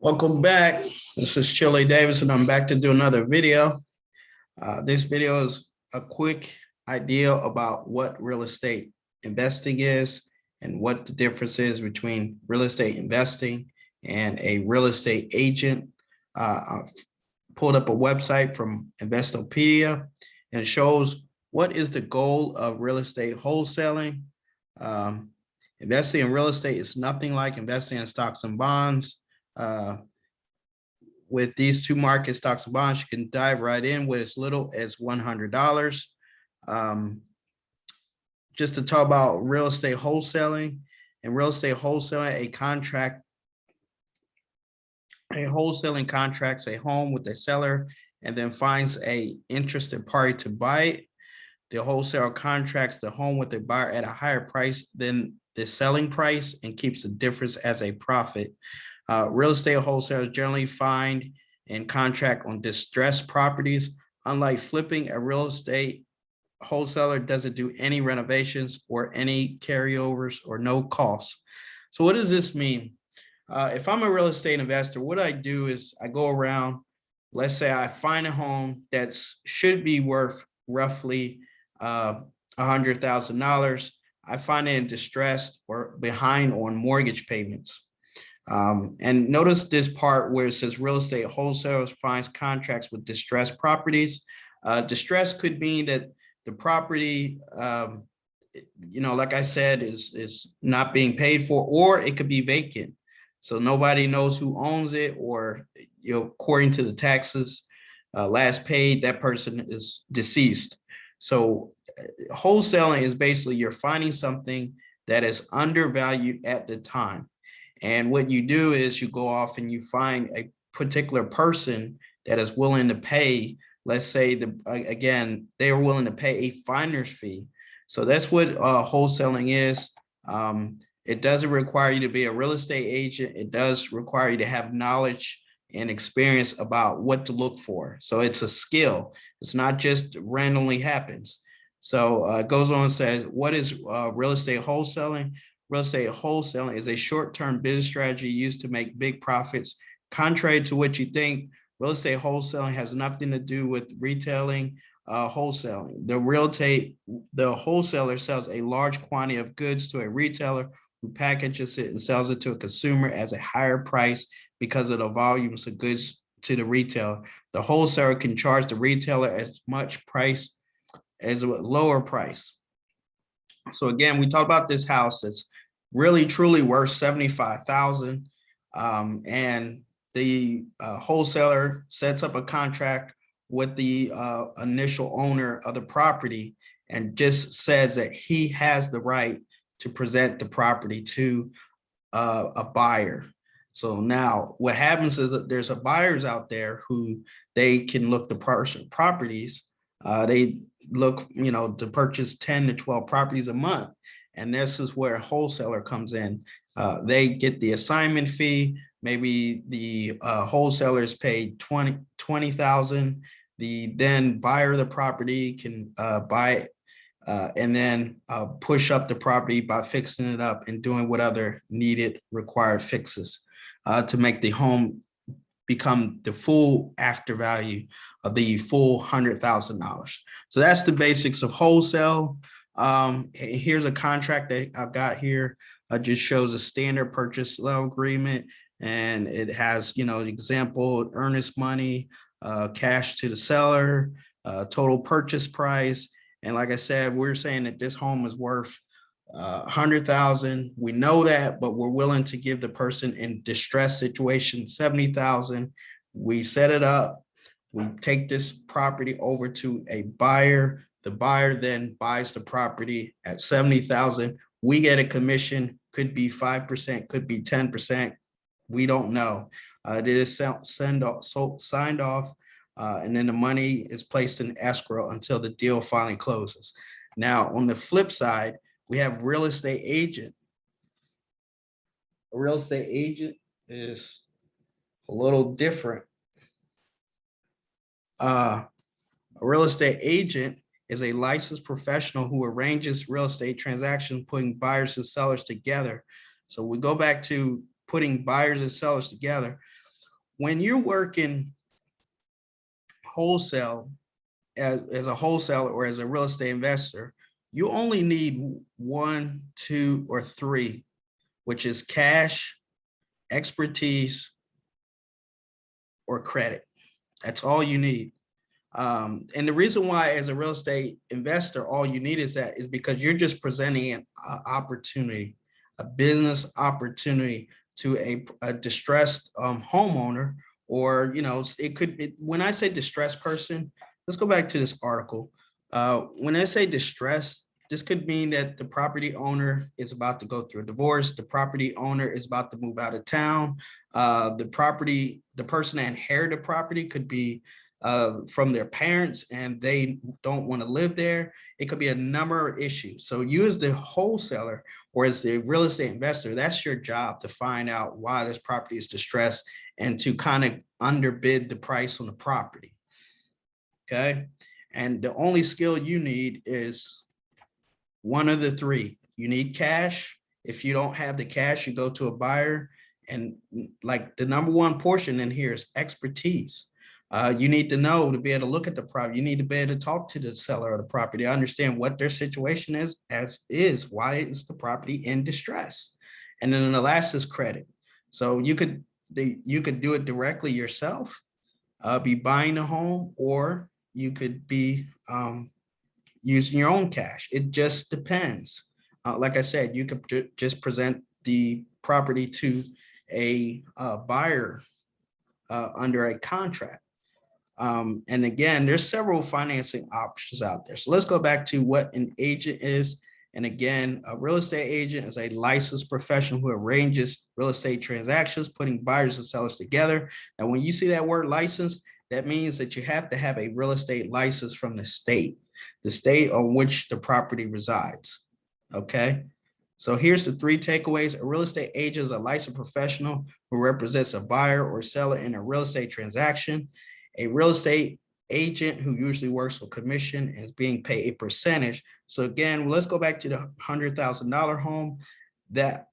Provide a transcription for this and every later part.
Welcome back. This is Chile Davis, and I'm back to do another video. This video is a quick idea about what real estate investing is and what the difference is between real estate investing and a real estate agent. I pulled up a website from Investopedia, and it shows what is the goal of real estate wholesaling. Investing in real estate is nothing like investing in stocks and bonds. With these two markets, stocks and bonds, you can dive right in with as little as $100. Just to talk about real estate wholesaling. In real estate wholesaling, a wholesaling contracts a home with a seller and then finds a interested party to buy it. The wholesaler contracts the home with a buyer at a higher price than the selling price and keeps the difference as a profit. Real estate wholesalers generally find and contract on distressed properties. Unlike flipping, a real estate wholesaler doesn't do any renovations or any carryovers or no costs. So what does this mean? If I'm a real estate investor, what I do is I go around, let's say I find a home that should be worth roughly $100,000. I find it in distressed or behind on mortgage payments. And notice this part where it says real estate wholesalers finds contracts with distressed properties. Distress could mean that the property, like I said, is not being paid for, or it could be vacant. So nobody knows who owns it, or according to the taxes last paid, that person is deceased. So wholesaling is basically you're finding something that is undervalued at the time. And what you do is you go off and you find a particular person that is willing to pay, let's say, they are willing to pay a finder's fee. So that's what wholesaling is. It doesn't require you to be a real estate agent. It does require you to have knowledge and experience about what to look for. So it's a skill. It's not just randomly happens. So it goes on and says, what is real estate wholesaling? Real estate wholesaling is a short-term business strategy used to make big profits. Contrary to what you think, real estate wholesaling has nothing to do with retailing, wholesaling. The wholesaler sells a large quantity of goods to a retailer who packages it and sells it to a consumer as a higher price because of the volumes of goods to the retailer. The wholesaler can charge the retailer as much price as a lower price. So again, we talked about this house that's really truly worth $75,000, and the wholesaler sets up a contract with the initial owner of the property and just says that he has the right to present the property to a buyer. So now what happens is that there's buyers out there who they can look to properties. They look, to purchase 10 to 12 properties a month. And this is where a wholesaler comes in. They get the assignment fee. Maybe the wholesaler is paid $20,000. The then buyer of the property can buy it and then push up the property by fixing it up and doing what other needed required fixes to make the home become the full after value of the full $100,000. So that's the basics of wholesale. Here's a contract that I've got here. It just shows a standard purchase level agreement, and it has, example, earnest money, cash to the seller, total purchase price. And like I said, we're saying that this home is worth $100,000. We know that, but we're willing to give the person in distress situation $70,000. We set it up. We take this property over to a buyer. The buyer then buys the property at $70,000. We get a commission, could be 5%, could be 10%. We don't know. It is signed off, and then the money is placed in escrow until the deal finally closes. Now, on the flip side, we have real estate agent. A real estate agent is a little different. A real estate agent is a licensed professional who arranges real estate transactions, putting buyers and sellers together. So we go back to putting buyers and sellers together. when you're working wholesale as a wholesaler or as a real estate investor, you only need 1, 2, or 3, which is cash, expertise, or credit. That's all you need. And the reason why, as a real estate investor, all you need is because you're just presenting an opportunity, a business opportunity to a distressed homeowner, or, it could be, when I say distressed person, let's go back to this article. When I say distress, this could mean that the property owner is about to go through a divorce. The property owner is about to move out of town. The person that inherited the property could be from their parents and they don't want to live there. It could be a number of issues. So you, as the wholesaler or as the real estate investor, that's your job, to find out why this property is distressed and to kind of underbid the price on the property. Okay. And the only skill you need is one of the 3. You need cash. If you don't have the cash, you go to a buyer. And like the number 1 portion in here is expertise. You need to know, to be able to look at the property. You need to be able to talk to the seller of the property, understand what their situation is, why is the property in distress. And then the last is credit. So you could do it directly yourself, be buying a home, or you could be using your own cash. It just depends. Like I said, you could just present the property to a buyer under a contract. And again, there's several financing options out there. So let's go back to what an agent is. And again, a real estate agent is a licensed professional who arranges real estate transactions, putting buyers and sellers together. Now, when you see that word license, that means that you have to have a real estate license from the state on which the property resides. Okay. So here's the 3 takeaways. A real estate agent is a licensed professional who represents a buyer or seller in a real estate transaction. A real estate agent who usually works with commission and is being paid a percentage. So again, let's go back to the $100,000 home. That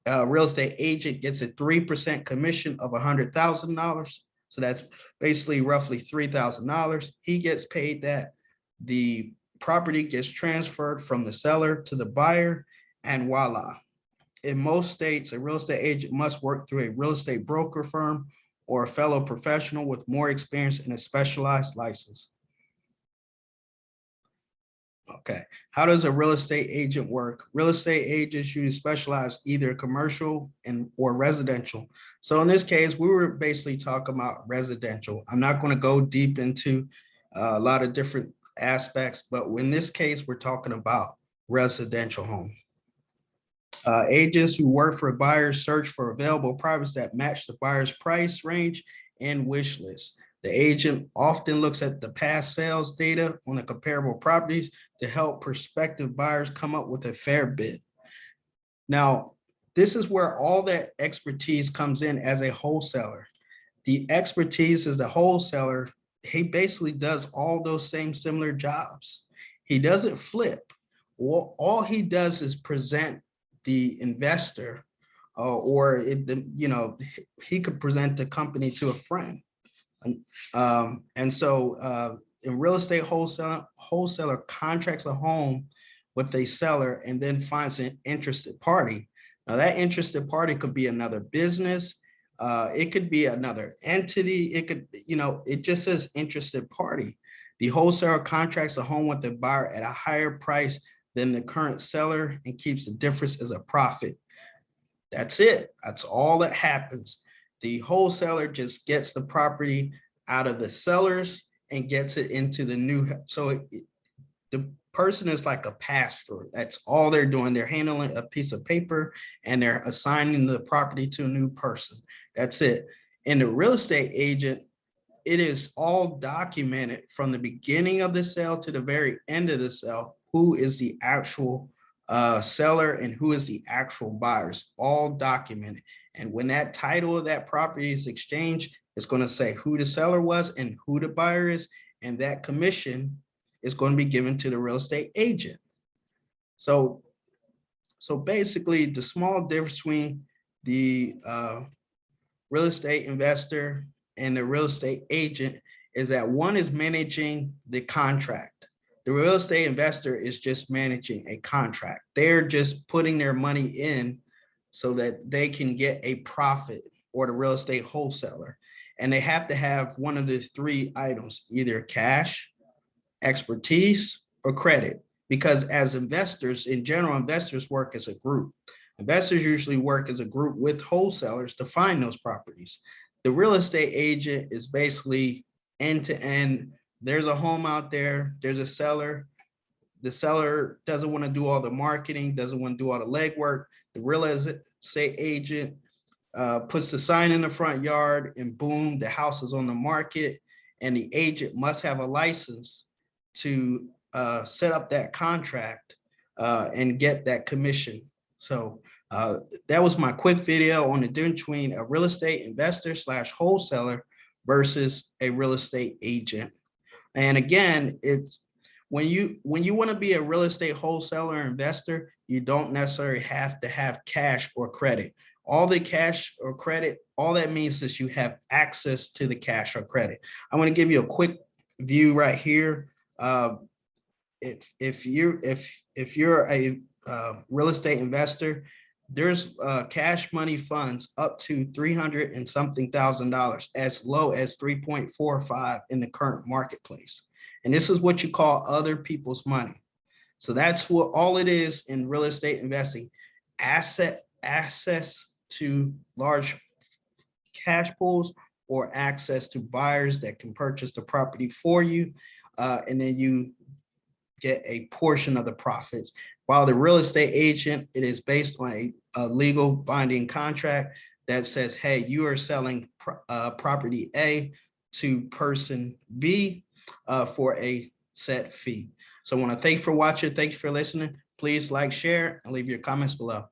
real estate agent gets a 3% commission of $100,000. So that's basically roughly $3,000. He gets paid that. The property gets transferred from the seller to the buyer, and voila. In most states, a real estate agent must work through a real estate broker firm or a fellow professional with more experience in a specialized license. Okay, how does a real estate agent work? Real estate agents usually specialize either commercial or residential. So in this case, we were basically talking about residential. I'm not going to go deep into a lot of different aspects, but in this case, we're talking about residential home. Agents who work for buyers search for available properties that match the buyer's price range and wish list. The agent often looks at the past sales data on the comparable properties to help prospective buyers come up with a fair bid. Now, this is where all that expertise comes in as a wholesaler. The expertise as the wholesaler, he basically does all those same similar jobs. He doesn't flip. All he does is present the investor, he could present the company to a friend. And so in real estate wholesaler contracts a home with a seller and then finds an interested party. Now that interested party could be another business. It could be another entity. It could, it just says interested party. The wholesaler contracts a home with the buyer at a higher price than the current seller and keeps the difference as a profit. That's it. That's all that happens. The wholesaler just gets the property out of the sellers and gets it into the new. So the person is like a pass-through. That's all they're doing. They're handling a piece of paper and they're assigning the property to a new person. That's it. In the real estate agent, it is all documented from the beginning of the sale to the very end of the sale. Who is the actual seller and who is the actual buyers, all documented. And when that title of that property is exchanged, it's going to say who the seller was and who the buyer is. And that commission is going to be given to the real estate agent. So basically the small difference between the real estate investor and the real estate agent is that one is managing the contract. The real estate investor is just managing a contract. They're just putting their money in so that they can get a profit, or the real estate wholesaler. And they have to have one of the three items, either cash, expertise, or credit. Because as investors, in general, investors work as a group. Investors usually work as a group with wholesalers to find those properties. The real estate agent is basically end to end. There's a home out there, there's a seller. The seller doesn't want to do all the marketing, doesn't want to do all the legwork. The real estate agent puts the sign in the front yard, and boom, the house is on the market. And the agent must have a license to set up that contract and get that commission. So that was my quick video on the difference between a real estate investor / wholesaler versus a real estate agent. And again, it's when you want to be a real estate wholesaler or investor, you don't necessarily have to have cash or credit. All the cash or credit, all that means is you have access to the cash or credit. I'm going to give you a quick view right here. If you're a real estate investor, there's cash money funds up to $300 and something thousand, as low as 3.45 in the current marketplace. And this is what you call other people's money. So that's what all it is in real estate investing: access to large cash pools, or access to buyers that can purchase the property for you, and then you get a portion of the profits. While the real estate agent, it is based on a legal binding contract that says, hey, you are selling property A to person B for a set fee. So I want to thank you for watching. Thank you for listening. Please like, share, and leave your comments below.